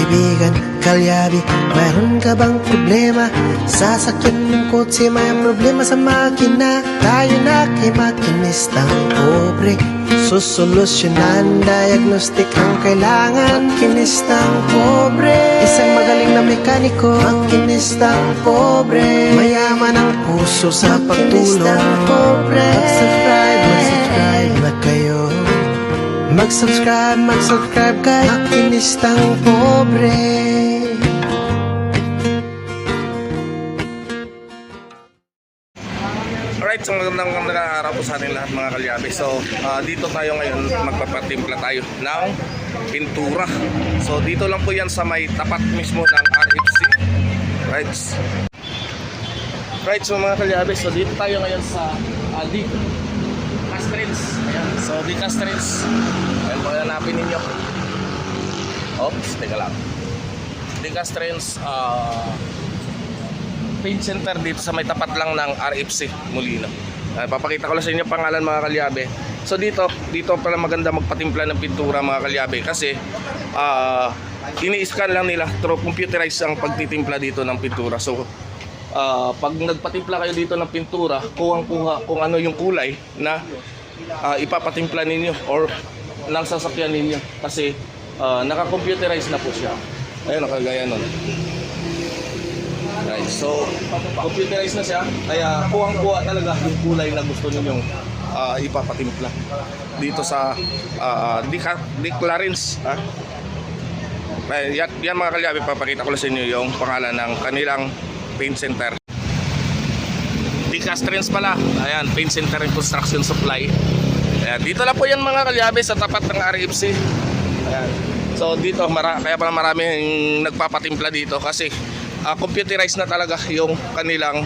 kaibigan, kalyabi, mayroon ka bang problema? Sasakyan ng kotse, may problema sa makina. Tayo na kay makinistang pobre, susolusyonan, diagnostic ang kailangan. Makinistang pobre, isang magaling na mekaniko. Makinistang pobre, mayaman ang puso sa pagtulong. Mag-subscribe na kayo. Mag-subscribe kay Makinistang Pobre. Alright, so magandang araw po sa ating lahat mga kalyabe. So dito tayo ngayon, magpapatimpla tayo ng pintura. So dito lang po yan sa may tapat mismo ng RFC. Right, so mga kalyabe, so dito tayo ngayon sa D Castrins. Ayan, so D Castrins. Ayan po, hanapin ninyo. Oops, teka lang. D Castrins paint center dito sa may tapat lang ng RFC Molino. Papakita ko lang sa inyo pangalan mga kalyabe. So dito pala maganda magpatimpla ng pintura mga kalyabe kasi ini-scan lang nila through computerized ang pagtitimpla dito ng pintura. So pag nagpatimpla kayo dito ng pintura, kuha kung ano yung kulay na ipapatimpla ninyo or ng sasakyan ninyo kasi naka-computerize na po siya. Ayun, nakagaya nun. Right, so computerized na siya, kaya kuha talaga yung kulay na gusto ninyong ipapatimpla dito sa D Clarins. Yan mga kalyabe, papakita ko lang sa inyo yung pangalan ng kanilang paint center. D Castrins pala. Ayan, paint center and construction supply. Ayan, dito lang po yan mga kalyabe sa tapat ng RFC. Ayan. So dito kaya pala maraming nagpapatimpla dito kasi computerized na talaga yung kanilang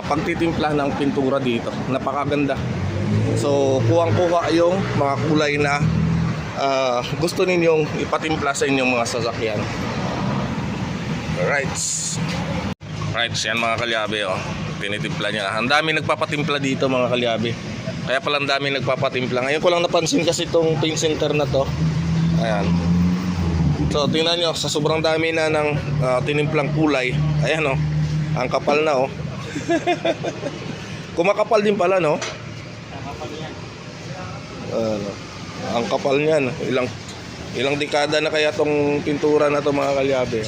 pagtitimpla ng pintura dito. Napakaganda. So kuha yung mga kulay na gusto ninyong ipatimpla sa inyong mga sasakyan. Right, yan mga kalyabe, tinitimpla niya. Ang dami nagpapatimpla dito mga kalyabe. Kaya pala ang dami nagpapatimpla. Ngayon ko lang napansin kasi itong paint center na to. Ayan. So tingnan nyo, sa sobrang dami na ng tinimplang kulay. Ayan ang kapal na kumakapal din pala ang kapal niyan. Ilang dekada na kaya tong pintura na to mga kalyabe.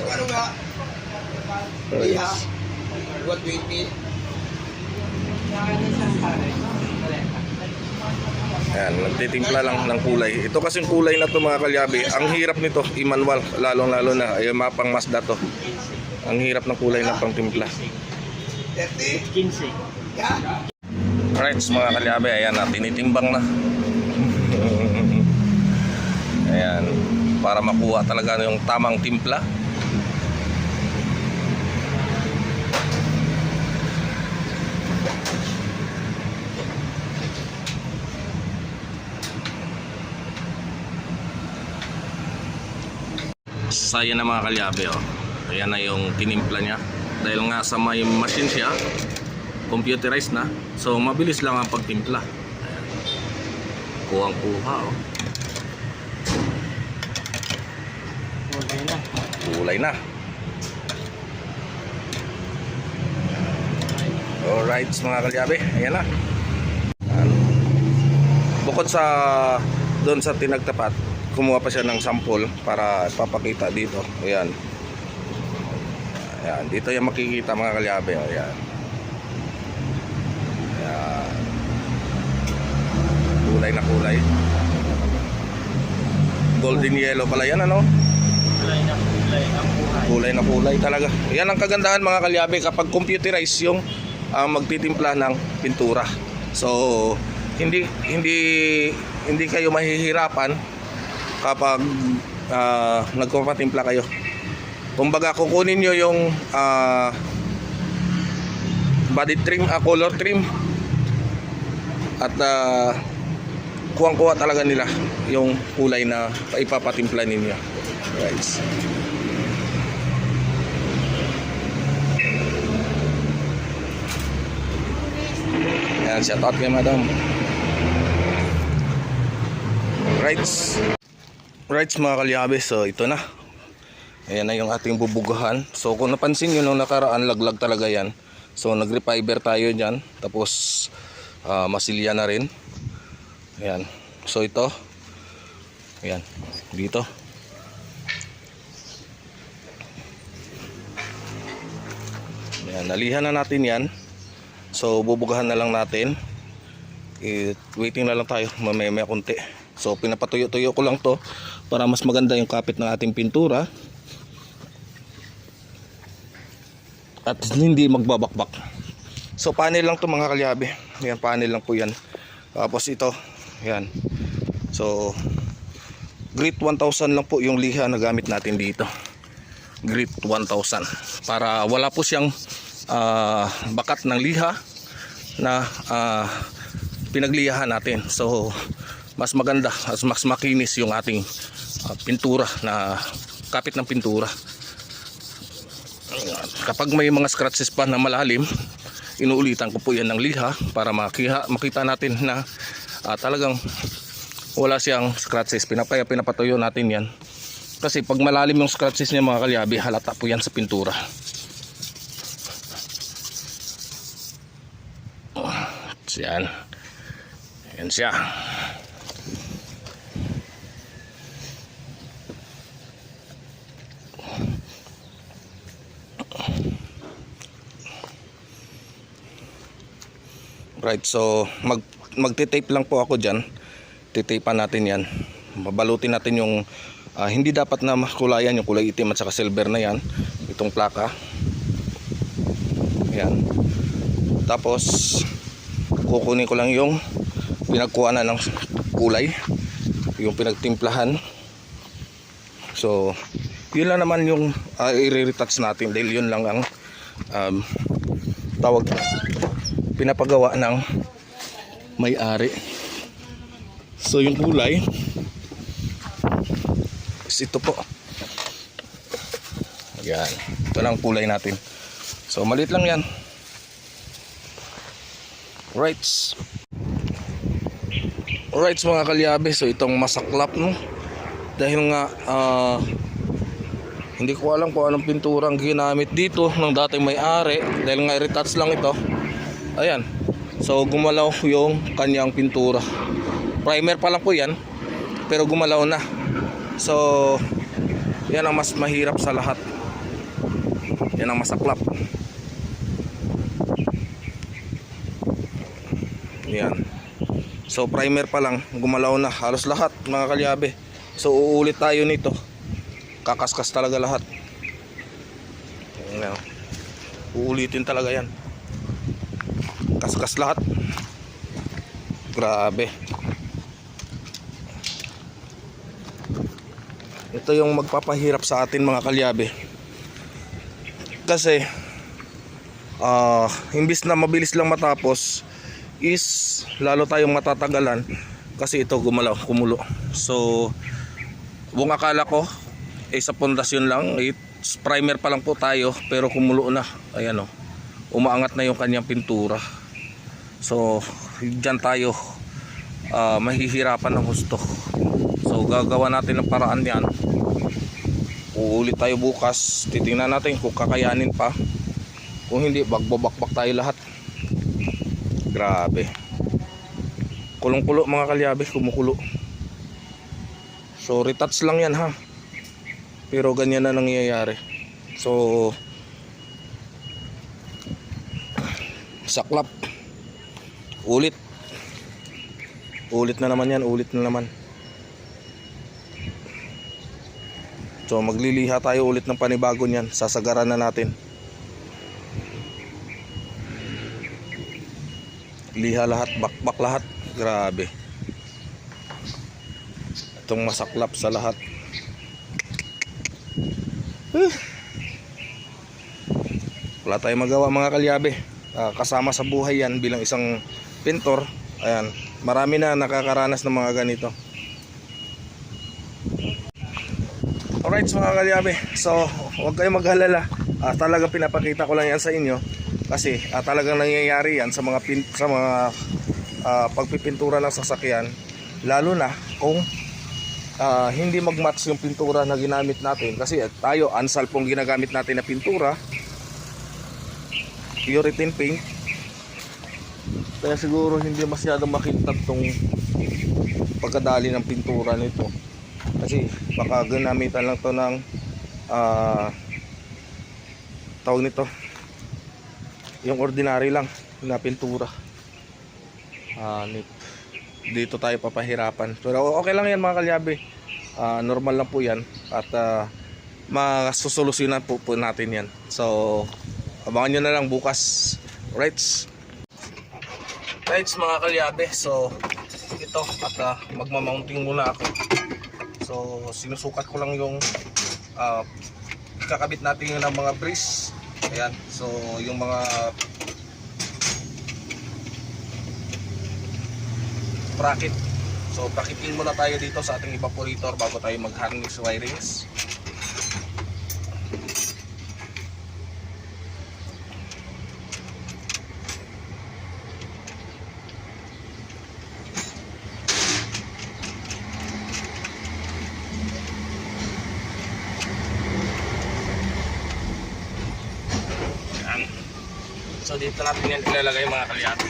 Ayan, nagtitimpla lang ng kulay. Ito kasing kulay na to mga kalyabe, ang hirap nito i-manual, lalong-lalo na ay mapang Mazda to. Ang hirap ng kulay na pang timpla. Alright, mga kalyabe, ayan na, tinitimbang na. Ayan, para makuha talaga yung tamang timpla. Saya na mga kalyabe, ayan na yung tinimpla niya. Dahil nga sa may machine siya, computerized na, so mabilis lang ang pagtimpla. Ayan. Kuha kulay na. Alright mga kalyabe, ayan na. Bukod sa doon sa tinagtapat, kumuha pa siya ng sample para papakita dito. Ayan. Ayan, dito yung makikita mga kalyabe. Ayan. Ayan. Kulay na kulay. Golden yellow pala yan, Kulay na kulay talaga. Ayan ang kagandahan mga kalyabe kapag computerized yung magtitimpla ng pintura. So hindi kayo mahihirapan kapag nagpapatimpla kayo. Kumbaga kukunin nyo yung body trim, color trim, at kuha talaga nila yung kulay na ipapatimpla ninyo. Right. Yan, shout out kay madam. Right mga kalyabe, so ito na. Ayan na yung ating bubugahan. So kung napansin nyo nung nakaraan, laglag talaga yan. So nag-refiber tayo dyan. Tapos masilya na rin. Ayan. So ito. Ayan. Dito. Ayan. Nalihan na natin yan. So bubugahan na lang natin. Waiting na lang tayo. Mamaya konti. So pinapatuyo-tuyo ko lang to para mas maganda yung kapit ng ating pintura. At hindi magbabakbak. So panel lang to mga kalyabe. Ayan, panel lang po yan. Tapos ito, ayan. So Grit 1000 lang po yung liha na gamit natin dito. Grit 1000 para wala po siyang bakat ng liha na pinaglihahan natin. So mas maganda, mas makinis yung ating pintura na kapit ng pintura. Kapag may mga scratches pa na malalim, inuulitan ko po yan ng liha para makita natin na talagang wala siyang scratches. Pinapatuyo natin yan kasi pag malalim yung scratches niya mga kalyabe, halata po yan sa pintura. Yan. Yan siya. Right, so magte-tape lang po ako dyan. Titapean natin yan. Babalutin natin yung hindi dapat na makulayan yung kulay itim at saka silver na yan. Itong plaka. Yan. Tapos kukunin ko lang yung pinagkuha na ng kulay, yung pinagtimplahan. So yun lang naman yung i-retouch natin dahil yun lang ang tawag pinapagawa ng may-ari. So yung kulay is ito po. Yan. Ito lang kulay natin. So maliit lang yan. Rights. Alright mga kalyabe. So itong masaklap no. Dahil nga hindi ko alam kung anong pintura ang ginamit dito ng dating may-ari. Dahil nga retouch lang ito. Ayan. So gumalaw yung kanyang pintura. Primer pa lang po yan, pero gumalaw na. So yan ang mas mahirap sa lahat. Yan ang masaklap. Yan. So primer pa lang, gumalaw na halos lahat mga kalyabe. So uulit tayo nito. Kakaskas talaga lahat. Yan. Uulitin talaga yan. Kaskas lahat. Grabe. Ito yung magpapahirap sa atin mga kalyabe. Kasi imbis na mabilis lang matapos is lalo tayong matatagalan kasi ito gumalaw, kumulo. So buong akala ko sa pundasyon lang, primer pa lang po tayo pero kumulo na. Ayan o, umaangat na yung kanyang pintura. So dyan tayo mahihirapan ng husto. So gagawa natin ng paraan yan. Uulit tayo bukas. Titingnan natin kung kakayanin pa. Kung hindi, bagbabakbak tayo lahat. Grabe. Kulong-kulo mga kalyabe, kumukulo. So retouch lang yan ha. Pero ganyan na nangyayari. So saklap. Ulit. Ulit na naman yan, ulit na naman. So magliliha tayo ulit ng panibago niyan. Sasagaran na natin. Liha lahat, bakbak lahat. Grabe. Itong masaklap sa lahat. Wala tayong magawa mga kalyabe. Kasama sa buhay yan bilang isang pintor. Ayan, marami na nakakaranas ng mga ganito. Alright mga kalyabe, so huwag kayong maghalala. Talagang pinapakita ko lang yan sa inyo kasi talagang nangyayari yan sa mga pagpipintura ng sasakyan, lalo na kung hindi mag-match yung pintura na ginamit natin, kasi tayo Ansal pong ginagamit natin na pintura, urethane paint, kaya siguro hindi masyadong makintab tong pagkadali ng pintura nito, kasi baka ginamitan lang to ng tawag nito, yung ordinary lang na pintura. Dito tayo papahirapan, pero okay lang yan mga kalyabe. Normal lang po yan, at masusolusyonan po natin yan. So abangan nyo na lang bukas. Rights mga kalyabe, so ito, at magmamounting muna ako. So sinusukat ko lang yung kakabit natin ng mga brace. Ayan, so yung mga bracket. So bracketin muna tayo dito sa ating evaporator bago tayo mag-harness wirings. Ayan. So dito natin yan ilalagay mga kalyabe.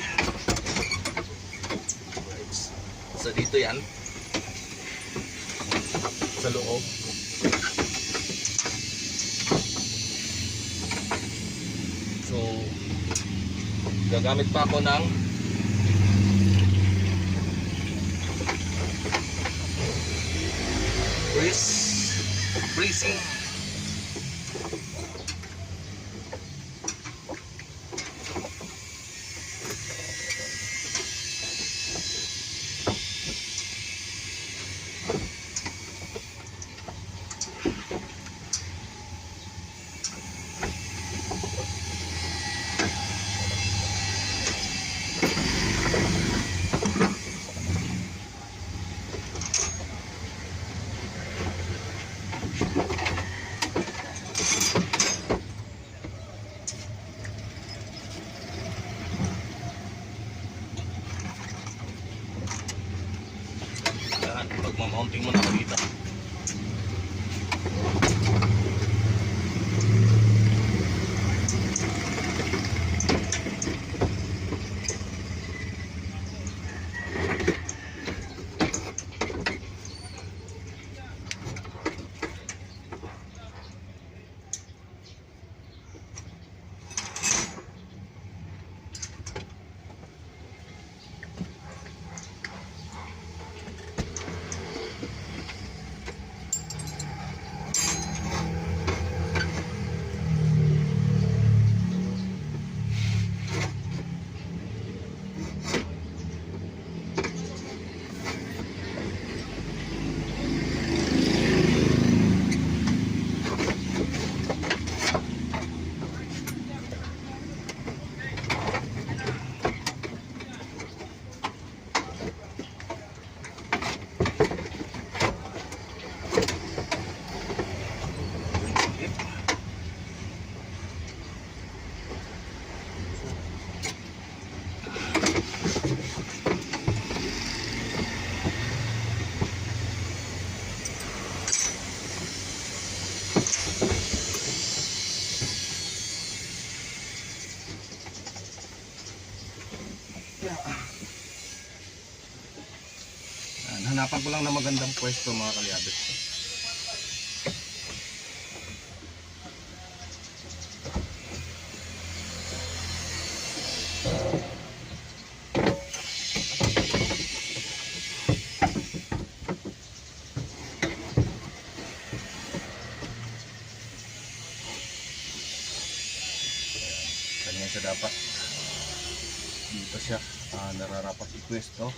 So dito yan sa loob. So gagamit pa ako ng breezing. Magmamounting muna ako dito. Hanapan ko lang na magandang pwesto mga kalyabe. Ganyan siya dapat. Dito siya nararapat i-pwesto.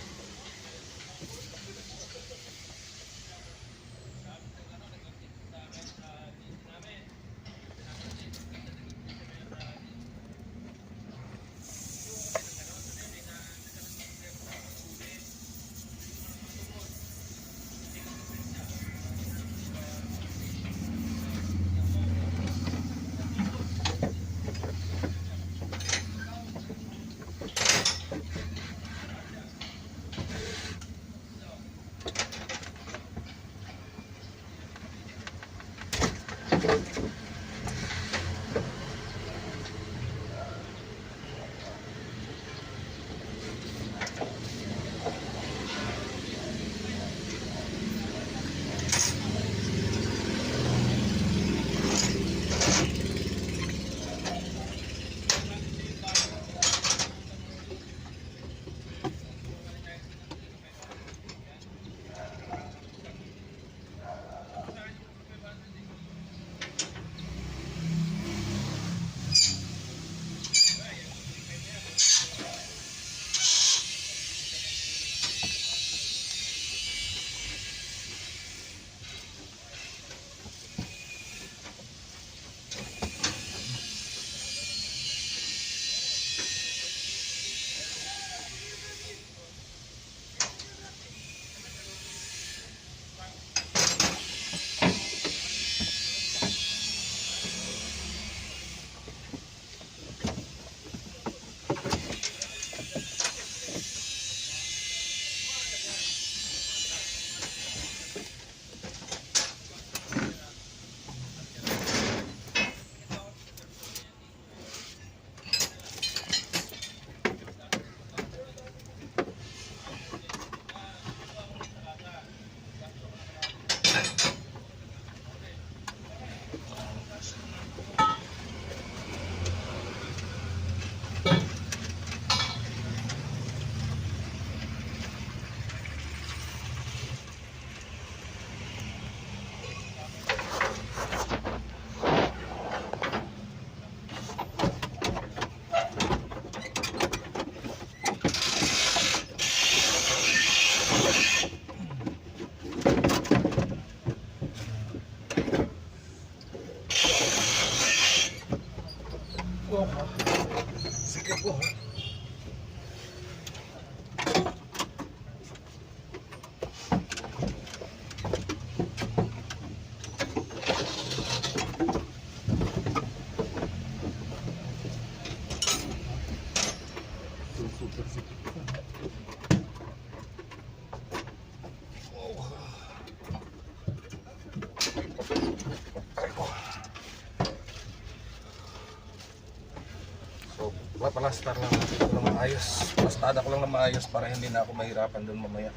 Papalastar lang natin ito na maayos. Plastada ko lang na maayos para hindi na ako mahirapan doon mamaya.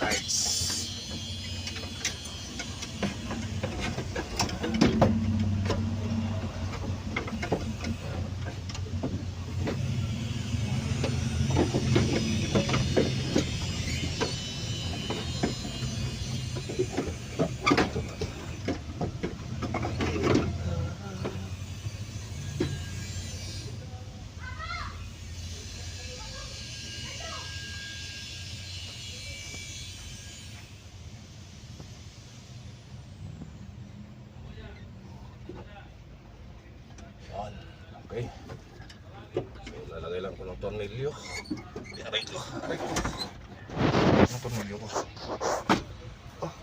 Guys, yan. Okay. So, lalagay lang ko ng tornilyo. Aray ko. Ang tornilyo ko. Oh.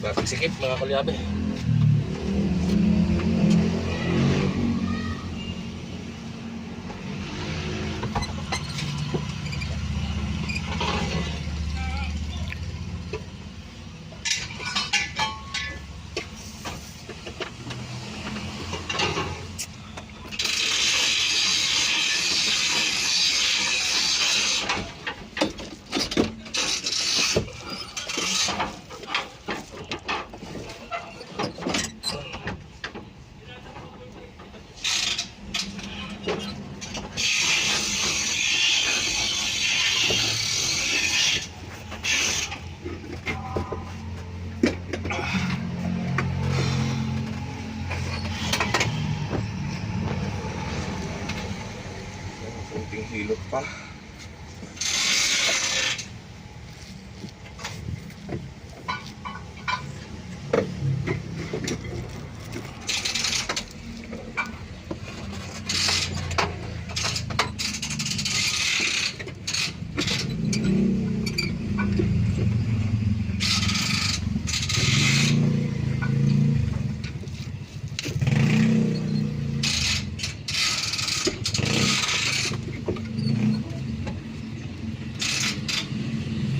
Bakit sikip mga kalyabe? Kunting hilot pa.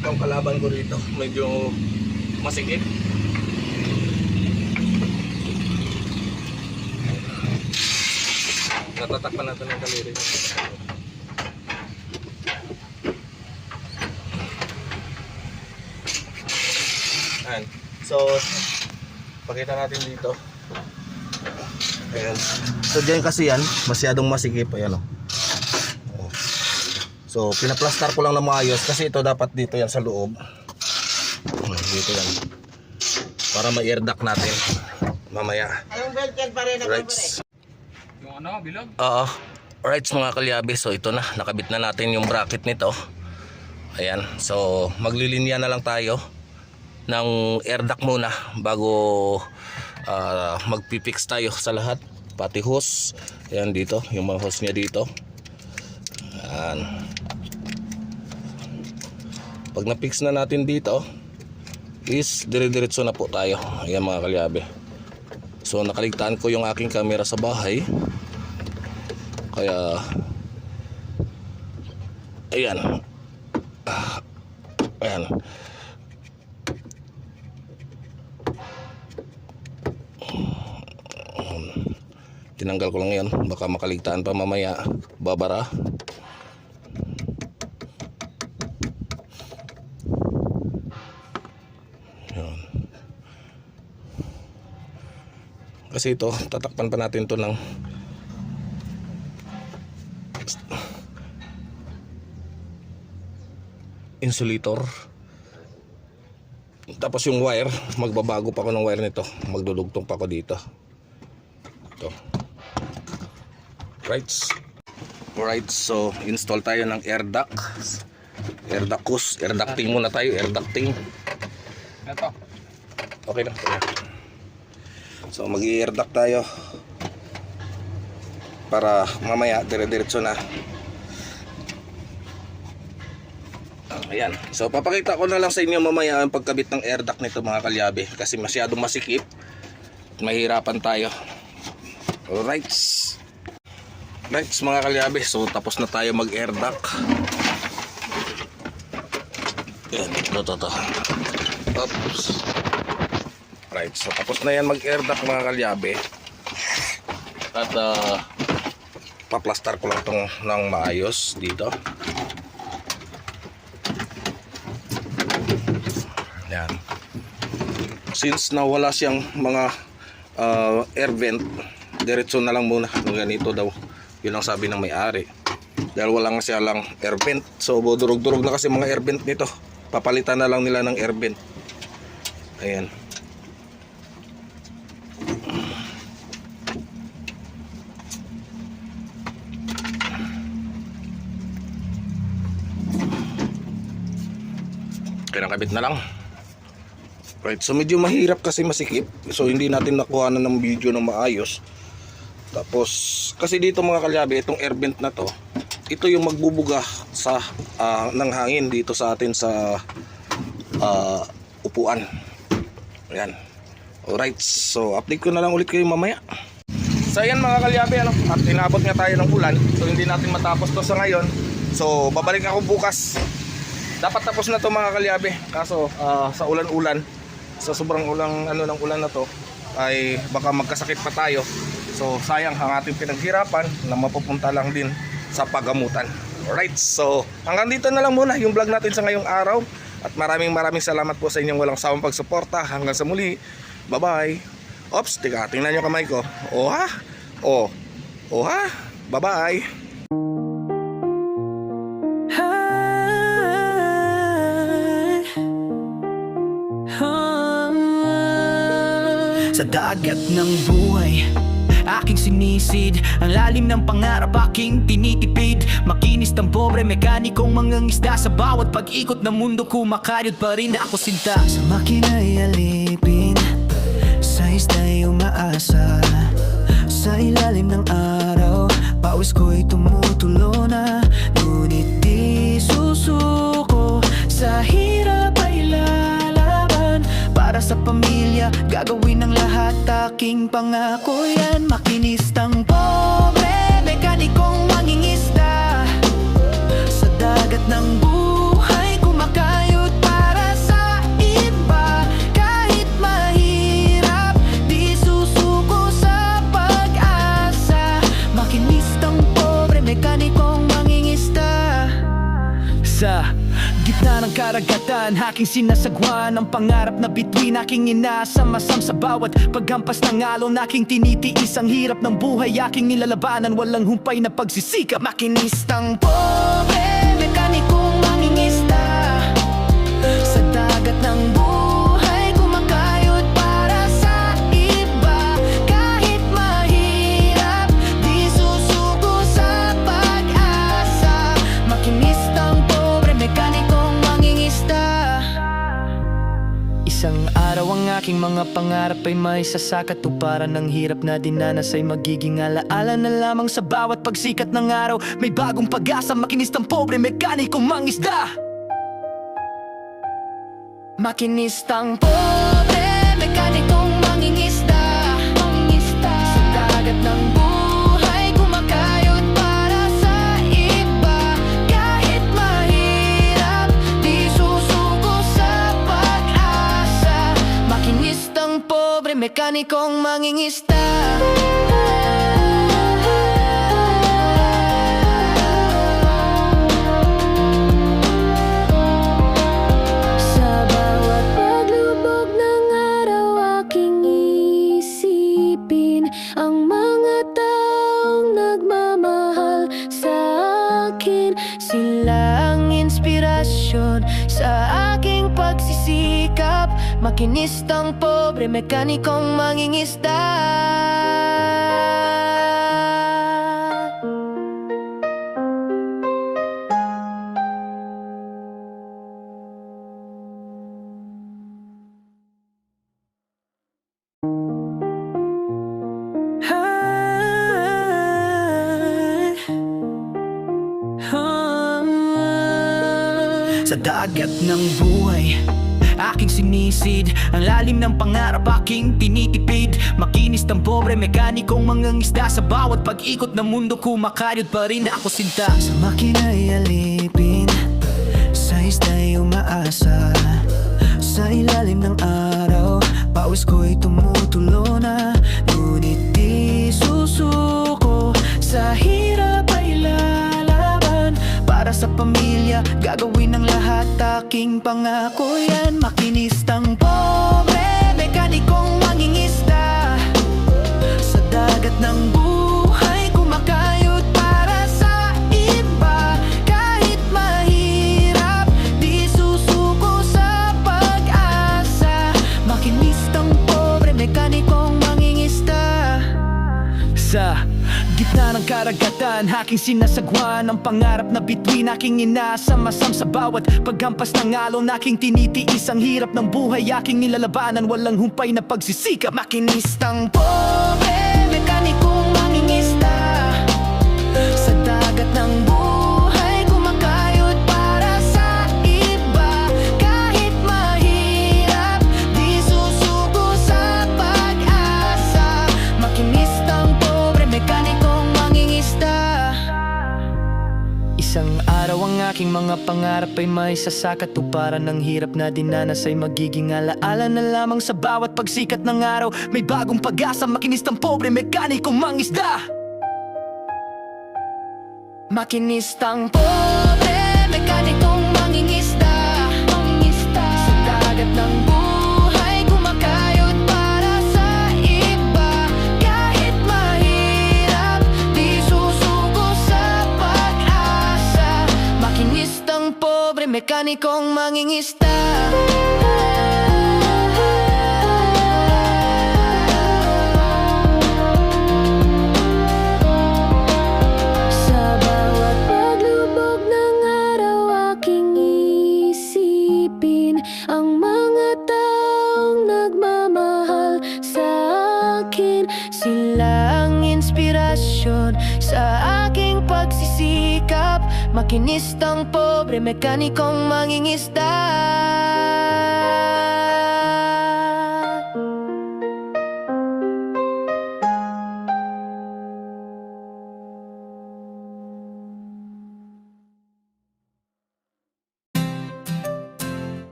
Ang kalaban ko rito medyo masikip. Natatakpan natin ng kaliri. Ayan. So, pakita natin dito. Ayan. So, dyan kasi yan, masyadong masikip. Ayan o. So, pinaplastar ko lang na maayos kasi ito dapat dito yan sa loob. Dito yan. Para ma-air duct natin mamaya. Anong belt yan pa rin? Right. Yung ano, bilog? Oo. Right mga kalyabe. So, ito na. Nakabit na natin yung bracket nito. Ayan. So, maglilinya na lang tayo ng air duct muna bago magpipix tayo sa lahat. Pati hose. Ayan dito. Yung mga hose niya dito. Ayan. Pag na-fix na natin dito is dire-diretso na po tayo. Ayan mga kalyabe. So nakaligtaan ko yung aking camera sa bahay. Kaya ayan. Ayan. Tinanggal ko lang yan. Baka makaligtaan pa mamaya. Babara. Kasi ito, tatakpan pa natin to ng insulator. Tapos yung wire, magbabago pa ako ng wire nito. Magdudugtong pa ako dito. Ito. Right, so install tayo ng air duct. Air ducting muna tayo, air ducting. Ito. Okay na. So mag-air duct tayo para mamaya dire-diretso na. Ayan. So papakita ko na lang sa inyo mamaya ang pagkabit ng air duct nito mga kalyabe, kasi masyadong masikip. Mahirapan tayo. Alright. Right mga kalyabe, so tapos na tayo mag-air duct. Ayan, ito. Oops. Right, so tapos na yan mag-air duct mga kalyabe. At paplastar ko lang itong ng maayos dito. Yan. Since nawala siyang mga air vent, diretso na lang muna ng ganito daw. Yun ang sabi ng may-ari. Dahil wala nga siya lang air vent. So durog-durog na kasi mga air vent nito. Papalitan na lang nila ng air vent. Ayan. Kinakabit na lang. Right, so medyo mahirap kasi masikip. So hindi natin nakuha na ng video na maayos. Tapos kasi dito mga kalyabe, itong air vent na to, ito yung magbubuga sa ng hangin dito sa atin sa upuan. Ayan. Alright, so update ko na lang ulit kayo mamaya. So ayan mga kalyabe, ano, at inabot nga tayo ng ulan. So hindi natin matapos to sa ngayon. So babalik ako bukas. Dapat tapos na to mga kalyabe. Kaso sa ulan-ulan, sa sobrang ng ulan na to, ay baka magkasakit pa tayo. So sayang ang ating pinaghirapan na mapupunta lang din sa paggamutan. Alright, so hanggang dito na lang muna yung vlog natin sa ngayong araw. At maraming salamat po sa inyong walang sawang pagsuporta. Hanggang sa muli, bye bye. Ops, tingnan nyo kamay ko. Oh ha? Oh ha? Bye bye. Sa dagat ng buhay, aking sinisid. Ang lalim ng pangarap, aking tinitipid. Makinis ng pobre, mekanikong mangangisda. Sa bawat pag-ikot ng mundo, kumakayod pa rin ako sinta. Sa makina'y alipin, sa isda'y umaasa. Sa ilalim ng araw, pawis ko'y tumutulo na. Ngunit di susuko, sa hirap ay lalaban. Para sa pamilya, gagawin ang lahat, aking pangako yan. Makinistang pobre, mekanikong mangingisda. Sa dagat ng buhay, kumakayod para sa iba. Kahit mahirap, di susuko sa pag-asa. Makinistang pobre, mekanikong mangingisda. Sa gitna ng karagatan, aking sinasagwan ang pangarap na bituin, aking inaasam-asam sa bawat paghampas ng alon. Aking tinitiis ang hirap ng buhay, aking nilalabanan, walang humpay na pagsisikap. Makinistang pobre, mekanikong mangingisda. Sa dagat ng buhay, kumakayod para sa iba. Kahit mahirap, di susuko sa pag-asa. Makinistang pobre, mekanikong mangingisda. Isang araw ang aking mga pangarap ay may sasakatuparan. Ng hirap na dinanas ay magiging alaala na lamang. Sa bawat pagsikat ng araw, may bagong pag-asa. Makinistang pobre, mekanikong mangisda. Makinistang pobre, mekanikong mangingisda. Sa dagat ng buhay, kumakayod para sa iba. Kahit mahirap, di susuko sa pag-asa. Makinistang pobre, mekanikong mangingisda. Sa bawat paglubog ng araw, aking isipin ang mga taong nagmamahal sa akin. Sila ang inspirasyon, Makinistang pobre, mekanikong mangingisda. Sa dagat ng buhay, aking sinisid. Ang lalim ng pangarap, aking tinitipid. Makinis ng pobre, mekanikong mangangisda. Sa bawat pag-ikot ng mundo, kumakaryod pa rin ako sinta. Sa makina'y alipin, sa isda'y umaasa. Sa ilalim ng araw, pawis ko'y tumutulo na. Ngunit di susuko, sa hirap ay lalaban. Para sa pamilya, gagawin ng lahat, aking pangako yan. Makinistang pobre, mekanikong mangingisda. Sa dagat ng buhay, kumakayod para sa iba. Kahit mahirap, di susuko sa pag-asa. Makinistang pobre, mekanikong mangingisda. Sa gitna ng karagatan, aking sinasagwan ang pangarap na bituin, aking inaasam-asam. Sa bawat paghampas ng alon, aking tinitiis ang hirap ng buhay, aking nilalabanan, walang humpay na pagsisikap. Makinistang pobre, mekanikong mangingisda. Sa dagat ng buhay, kumakayod para sa iba. Kahit mahirap, di susuko sa pag-asa. Makinistang pobre, mekanikong mangingisda. Isang araw ang aking mga pangarap ay may sasakatuparan. Ng hirap na dinanas ay magiging alaala na lamang. Sa bawat pagsikat ng araw, may bagong pag-asa. Makinistang pobre, mekanikong mangisda. Makinistang pobre, mekanikong mangingisda. Sa dagat ng buhay, kumakayod para sa iba. Kahit mahirap, di susuko sa pag-asa. Makinistang pobre, mekanikong mangingisda. Sa bawat paglubog ng araw, aking isipin ang mga taong nagmamahal sa akin. Sila ang inspirasyon sa aking pagsisikap. Makinistang pobre, mekanikong mangingisda.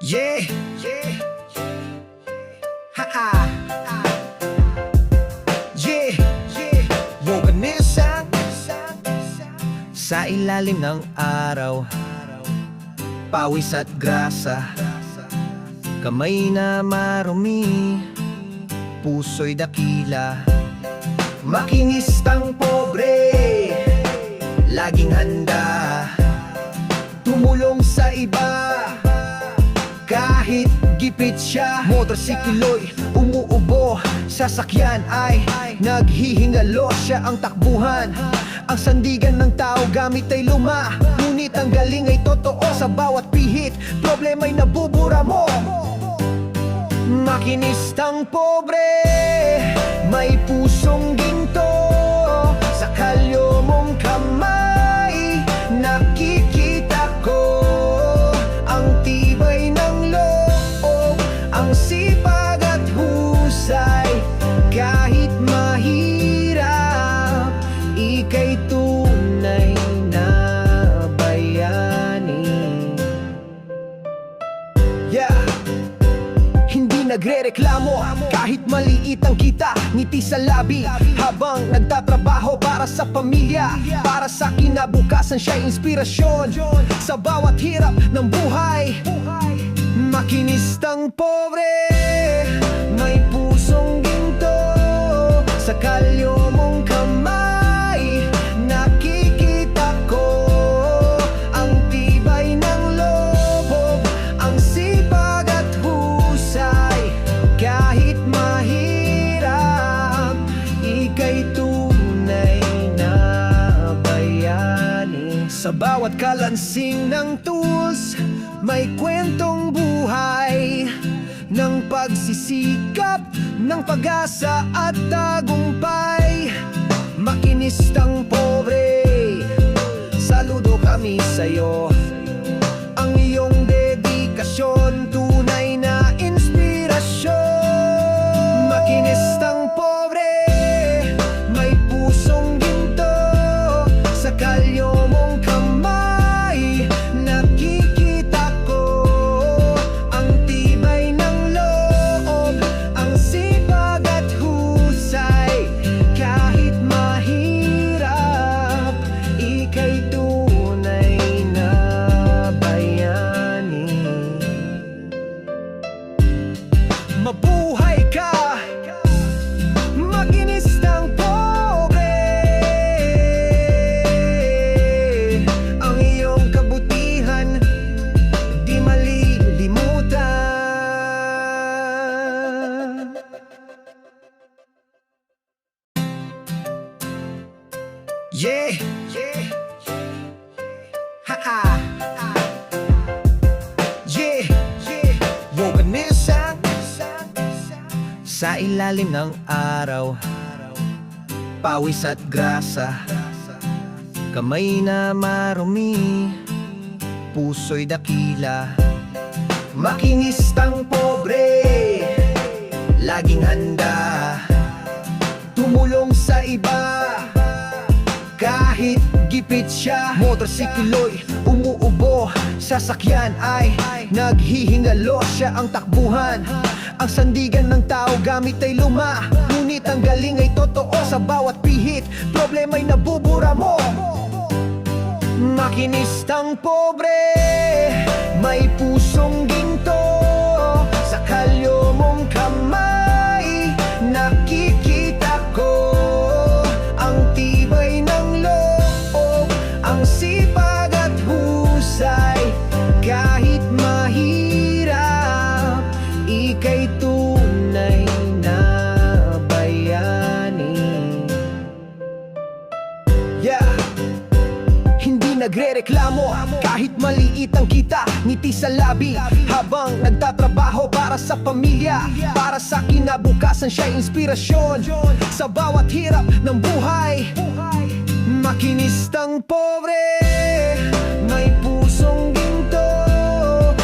Yeah, yeah, ha-ha, yeah, yeah. Woganisan sa ilalim ng araw, pawis at grasa, kamay na marumi, puso'y dakila. Makinistang pobre, laging handa tumulong sa iba. Kahit gipit siya, motorsiklo'y umuubo, sasakyan ay naghihingalo. Siya ang takbuhan, ang sandigan ng tao, gamit ay luma. Ngunit ang galing ay totoo, sa bawat pihit, problema'y nabubura mo. Makinistang pobre, may pusong ginto. Sa kalyo mong kamay, nakikita ko ang tibay ng loob, ang sipag at husay. Kahit mahirap, ika'y tunay na bayani. Yeah, hindi nagrereklamo kahit maliit ang kita. Ngiti sa labi habang nagtatrabaho para sa pamilya. Para sa kinabukasan siya'y inspirasyon sa bawat hirap ng buhay. Makinistang pobre, may pusong ginto. Sa kalyo mong kamay, nakikita ko ang tibay ng loob, ang sipag at husay. Sa bawat kalansing ng tools, may kwentong buhay ng pagsisikap, ng pag-asa at tagumpay. Makinistang pobre, saludo kami sa'yo. Ang iyong dedikasyon, tunay na inspirasyon. Makinistang pobre, may pusong ginto, sa kalyo mong kamay nakikita ko ang tibay ng loob, ang sipag at husay. Kahit mahirap, ika'y tunay na bayani. Mabuhay ka, makinistang pobre. Ang iyong kabutihan di malilimutan. Yeah, yeah, ha-ha, yeah, yeah. Woganisan sa ilalim ng araw, pawis at grasa, kamay na marumi, puso'y dakila. Makinistang pobre, laging handa tumulong sa iba. Kahit gipit siya, motorsiklo'y umuubo, sasakyan ay naghihingalo. Siya ang takbuhan, ang sandigan ng tao, gamit ay luma. Ngunit ang galing ay totoo, sa bawat pihit, problema'y nabubura mo. Makinistang pobre, may pusong ginto, sa kalyo mong kamay nakikita ko ang tibay ng loob, ang sipag at husay. Kahit mahirap, ika'y tunay na bayani. Yeah, hindi nagrereklamo kahit maliit ang kita, ngiti sa labi habang nagtatrabaho para sa pamilya, para sa kinabukasan. Siya'y inspirasyon sa bawat hirap ng buhay. Makinistang pobre, may pusong ginto,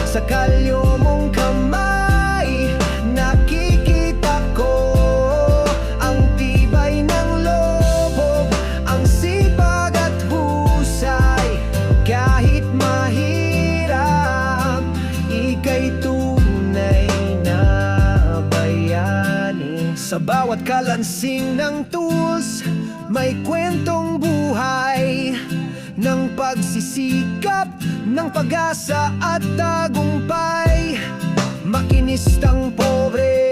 sa kalyo mong kamay nakikita ko ang tibay ng loob, ang sipag at husay. Kahit mahirap, ika'y tunay na bayani. Sa bawat kalansing ng tools, may kwentong buhay ng pagsisikap, ng pag-asa at tagumpay. Makinistang pobre,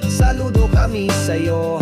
saludo kami sa'yo.